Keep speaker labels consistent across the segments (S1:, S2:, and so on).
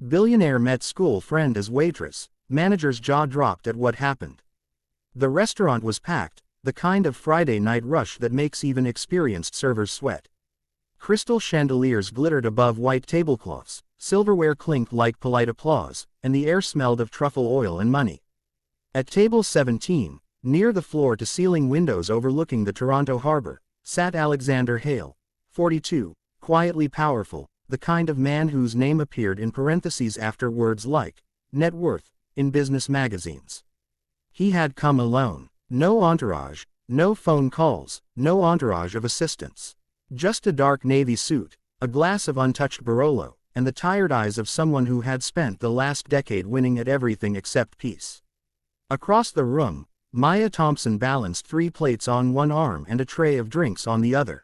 S1: Billionaire met school friend as waitress. Manager's jaw dropped at what happened. The restaurant was packed, the kind of Friday night rush that makes even experienced servers sweat. Crystal chandeliers glittered above white tablecloths, silverware clinked like polite applause, and the air smelled of truffle oil and money. At table 17, near the floor-to-ceiling windows overlooking the Toronto harbor, sat Alexander Hale, 42, quietly powerful, the kind of man whose name appeared in parentheses after words like net worth in business magazines. He had come alone. No entourage, no phone calls, no entourage of assistants. Just a dark navy suit, a glass of untouched Barolo, and the tired eyes of someone who had spent the last decade winning at everything except peace. Across the room, Maya Thompson balanced 3 plates on one arm and a tray of drinks on the other.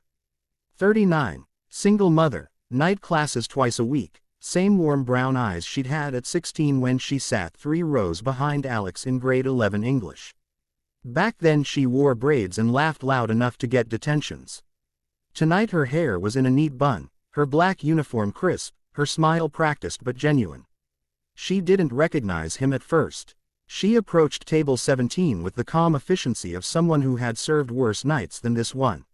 S1: 39, single mother, night classes twice a week, same warm brown eyes she'd had at 16 when she sat 3 rows behind Alex in grade 11 English. Back then she wore braids and laughed loud enough to get detentions. Tonight her hair was in a neat bun, her black uniform crisp, her smile practiced but genuine. She didn't recognize him at first. She approached table 17 with the calm efficiency of someone who had served worse nights than this one.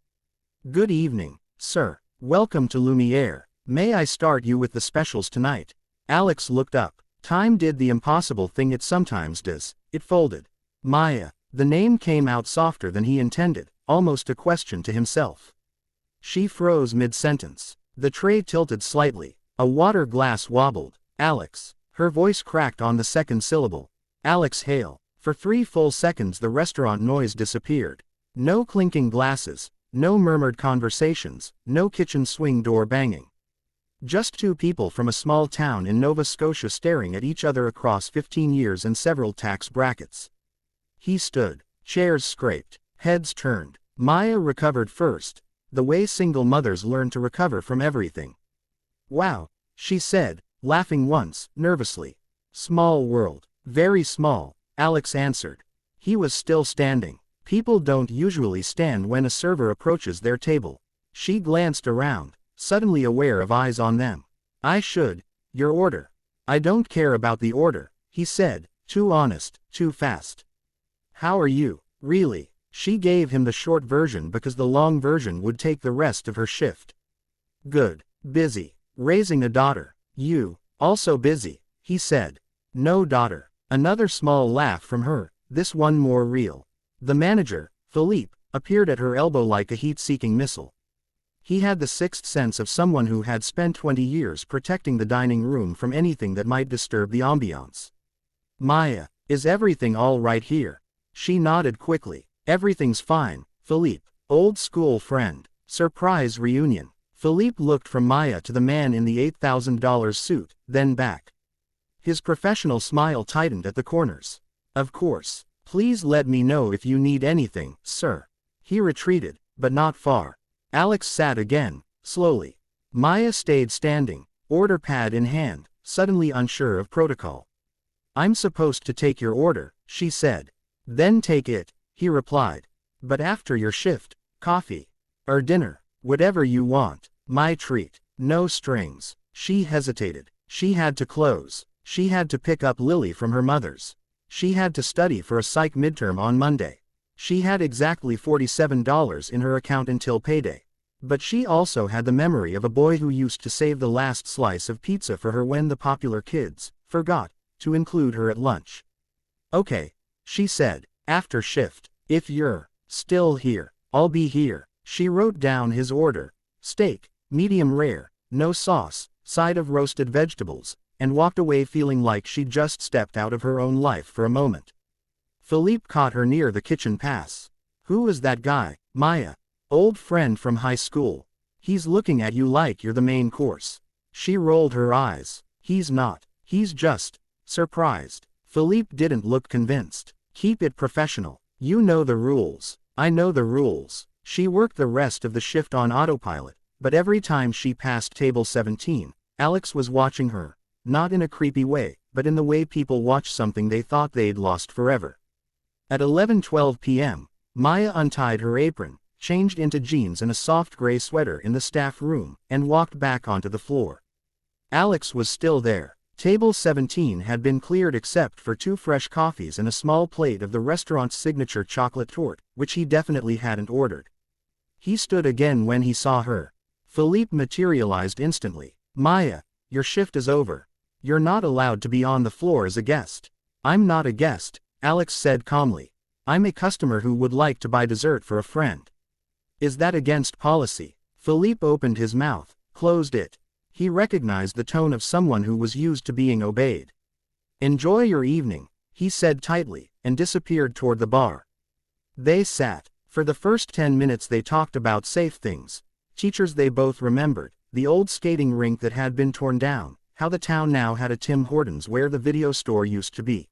S1: "Good evening, sir. Welcome to Lumiere. May I start you with the specials tonight?" Alex looked up. Time did the impossible thing it sometimes does, it folded. Maya. The name came out softer than he intended, almost a question to himself. She froze mid-sentence. The tray tilted slightly. A water glass wobbled. "Alex." Her voice cracked on the second syllable. "Alex Hale." For 3 full seconds the restaurant noise disappeared. No clinking glasses, no murmured conversations, no kitchen swing door banging. Just 2 people from a small town in Nova Scotia staring at each other across 15 years and several tax brackets. He stood. Chairs scraped. Heads turned. Maya recovered first, the way single mothers learn to recover from everything. "Wow," she said, laughing once, nervously. "Small world." "Very small," Alex answered. He was still standing. People don't usually stand when a server approaches their table. She glanced around, suddenly aware of eyes on them. "Your order." "I don't care about the order," he said, too honest, too fast. "How are you, really?" She gave him the short version because the long version would take the rest of her shift. "Good. Busy. Raising a daughter." "You, also busy," he said. "No daughter." Another small laugh from her, this one more real. The manager, Philippe, appeared at her elbow like a heat-seeking missile. He had the sixth sense of someone who had spent 20 years protecting the dining room from anything that might disturb the ambiance. "Maya, is everything all right here?" She nodded quickly. "Everything's fine, Philippe." Old school friend. Surprise reunion. Philippe looked from Maya to the man in the $8,000 suit, then back. His professional smile tightened at the corners. "Of course. Please let me know if you need anything, sir." He retreated, but not far. Alex sat again, slowly. Maya stayed standing, order pad in hand, suddenly unsure of protocol. "I'm supposed to take your order," she said. "Then take it," he replied. "But after your shift, coffee. Or dinner. Whatever you want. My treat. No strings." She hesitated. She had to close. She had to pick up Lily from her mother's. She had to study for a psych midterm on Monday. She had exactly $47 in her account until payday. But she also had the memory of a boy who used to save the last slice of pizza for her when the popular kids forgot to include her at lunch. "Okay," she said, "after shift. If you're still here, I'll be here." She wrote down his order. Steak, medium rare, no sauce, side of roasted vegetables, and walked away feeling like she'd just stepped out of her own life for a moment. Philippe caught her near the kitchen pass. "Who is that guy, Maya?" "Old friend from high school. He's looking at you like you're the main course." She rolled her eyes. "He's not. He's just surprised." Philippe didn't look convinced. "Keep it professional. You know the rules." "I know the rules." She worked the rest of the shift on autopilot, but every time she passed table 17, Alex was watching her, not in a creepy way, but in the way people watch something they thought they'd lost forever. At 11:12 p.m., Maya untied her apron, changed into jeans and a soft gray sweater in the staff room, and walked back onto the floor. Alex was still there, Table 17 had been cleared except for 2 fresh coffees and a small plate of the restaurant's signature chocolate torte, which he definitely hadn't ordered. He stood again when he saw her. Philippe materialized instantly. "Maya, your shift is over. You're not allowed to be on the floor as a guest." "I'm not a guest," Alex said calmly. "I'm a customer who would like to buy dessert for a friend." "Is that against policy?" Philippe opened his mouth, closed it. He recognized the tone of someone who was used to being obeyed. "Enjoy your evening," he said tightly, and disappeared toward the bar. They sat. For the first 10 minutes they talked about safe things. Teachers they both remembered, the old skating rink that had been torn down, how the town now had a Tim Hortons where the video store used to be.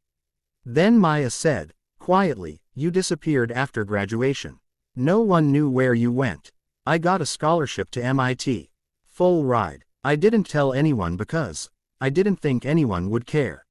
S1: Then Maya said, quietly, "You disappeared after graduation. No one knew where you went. I got a scholarship to MIT. Full ride. I didn't tell anyone because I didn't think anyone would care."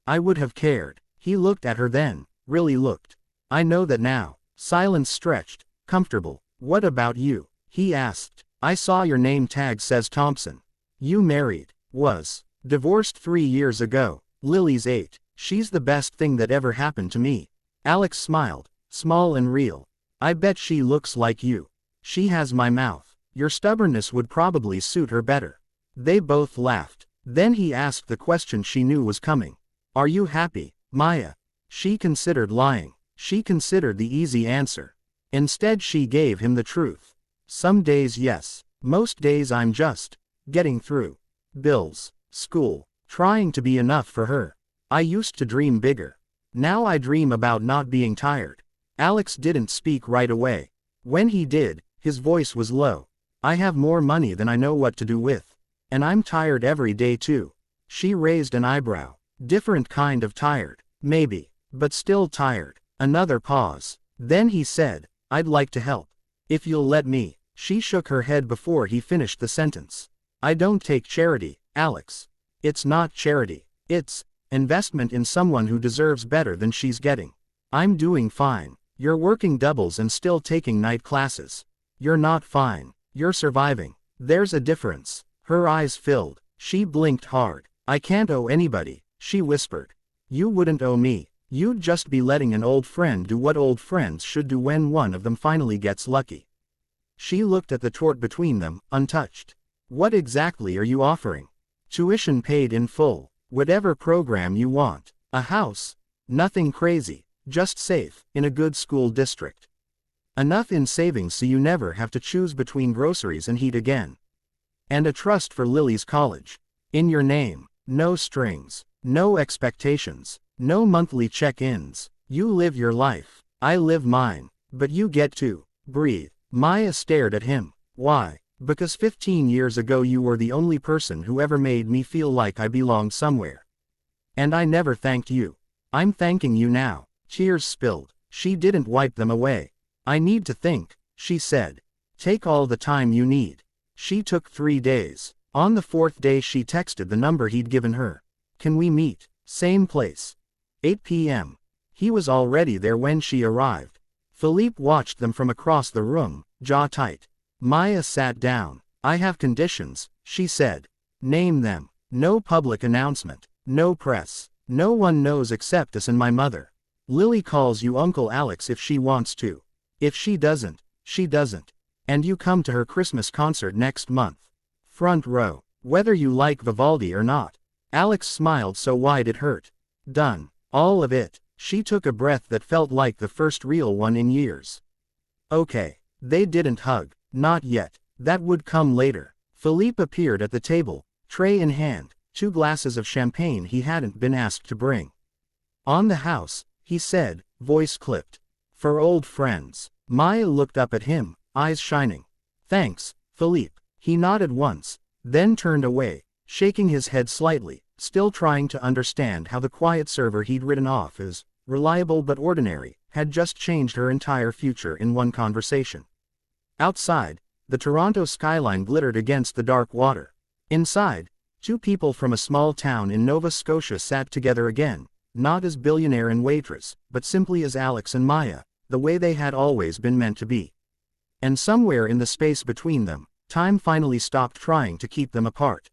S1: "I would have cared." He looked at her then, really looked. "I know that now." Silence stretched, comfortable. "What about you?" he asked. "I saw your name tag says Thompson. You married." "Was. Divorced 3 years ago. Lily's 8. She's the best thing that ever happened to me." Alex smiled, small and real. "I bet she looks like you. She has my mouth. Your stubbornness would probably suit her better." They both laughed. Then he asked the question she knew was coming. "Are you happy, Maya?" She considered lying. She considered the easy answer. Instead she gave him the truth. "Some days yes. Most days I'm just getting through. Bills, school, trying to be enough for her. I used to dream bigger. Now I dream about not being tired." Alex didn't speak right away. When he did, his voice was low. "I have more money than I know what to do with. And I'm tired every day too." She raised an eyebrow. "Different kind of tired, maybe, but still tired." Another pause. Then he said, "I'd like to help. If you'll let me." She shook her head before he finished the sentence. "I don't take charity, Alex. It's not charity. It's investment in someone who deserves better than she's getting. I'm doing fine. You're working doubles and still taking night classes. You're not fine. You're surviving. There's a difference." Her eyes filled. She blinked hard. "I can't owe anybody," she whispered. "You wouldn't owe me. You'd just be letting an old friend do what old friends should do when one of them finally gets lucky." She looked at the torte between them, untouched. "What exactly are you offering?" "Tuition paid in full. Whatever program you want. A house. Nothing crazy. Just safe, in a good school district. Enough in savings so you never have to choose between groceries and heat again. And a trust for Lily's college. In your name. No strings. No expectations. No monthly check-ins. You live your life. I live mine. But you get to breathe." Maya stared at him. "Why?" "Because 15 years ago you were the only person who ever made me feel like I belonged somewhere. And I never thanked you. I'm thanking you now." Tears spilled. She didn't wipe them away. "I need to think," she said. "Take all the time you need." She took 3 days. On the 4th day she texted the number he'd given her. "Can we meet? Same place. 8 p.m. He was already there when she arrived. Philippe watched them from across the room, jaw tight. Maya sat down. "I have conditions," she said. "Name them." "No public announcement. No press. No one knows except us and my mother. Lily calls you Uncle Alex if she wants to. If she doesn't, she doesn't. And you come to her Christmas concert next month. Front row. Whether you like Vivaldi or not." Alex smiled so wide it hurt. "Done. All of it." She took a breath that felt like the first real one in years. "Okay." They didn't hug. Not yet. That would come later. Philippe appeared at the table, tray in hand, 2 glasses of champagne he hadn't been asked to bring. "On the house," he said, voice clipped. "For old friends." Maya looked up at him, eyes shining. "Thanks, Philippe." He nodded once, then turned away, shaking his head slightly, still trying to understand how the quiet server he'd written off as reliable but ordinary had just changed her entire future in one conversation. Outside, the Toronto skyline glittered against the dark water. Inside, 2 people from a small town in Nova Scotia sat together again, not as billionaire and waitress, but simply as Alex and Maya, the way they had always been meant to be. And somewhere in the space between them, time finally stopped trying to keep them apart.